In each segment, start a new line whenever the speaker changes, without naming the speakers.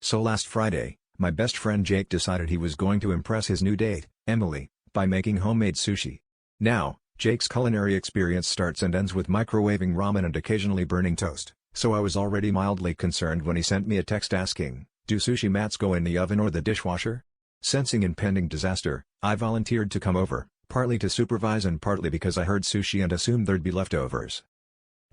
So last Friday, my best friend Jake decided he was going to impress his new date, Emily, by making homemade sushi. Now, Jake's culinary experience starts and ends with microwaving ramen and occasionally burning toast, so I was already mildly concerned when he sent me a text asking, "Do sushi mats go in the oven or the dishwasher?" Sensing impending disaster, I volunteered to come over, partly to supervise and partly because I heard sushi and assumed there'd be leftovers.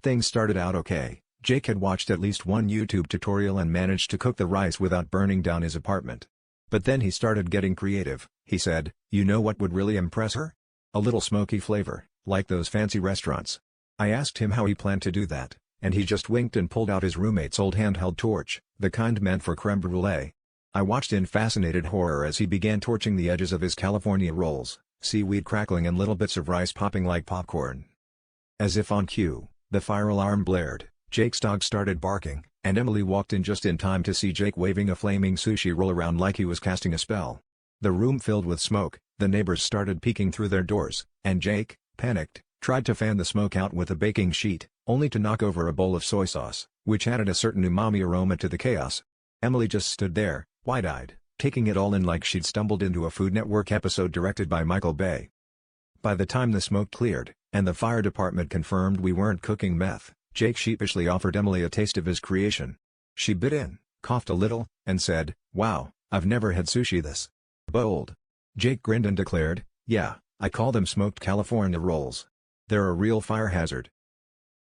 Things started out okay. Jake had watched at least one YouTube tutorial and managed to cook the rice without burning down his apartment. But then he started getting creative. He said, "You know what would really impress her? A little smoky flavor, like those fancy restaurants." I asked him how he planned to do that, and he just winked and pulled out his roommate's old handheld torch, the kind meant for creme brulee. I watched in fascinated horror as he began torching the edges of his California rolls, seaweed crackling and little bits of rice popping like popcorn. As if on cue, the fire alarm blared, Jake's dog started barking, and Emily walked in just in time to see Jake waving a flaming sushi roll around like he was casting a spell. The room filled with smoke, the neighbors started peeking through their doors, and Jake, panicked, tried to fan the smoke out with a baking sheet, only to knock over a bowl of soy sauce, which added a certain umami aroma to the chaos. Emily just stood there, wide-eyed, taking it all in like she'd stumbled into a Food Network episode directed by Michael Bay. By the time the smoke cleared, and the fire department confirmed we weren't cooking meth, Jake sheepishly offered Emily a taste of his creation. She bit in, coughed a little, and said, "Wow, I've never had sushi this bold." Jake grinned and declared, "Yeah, I call them smoked California rolls. They're a real fire hazard."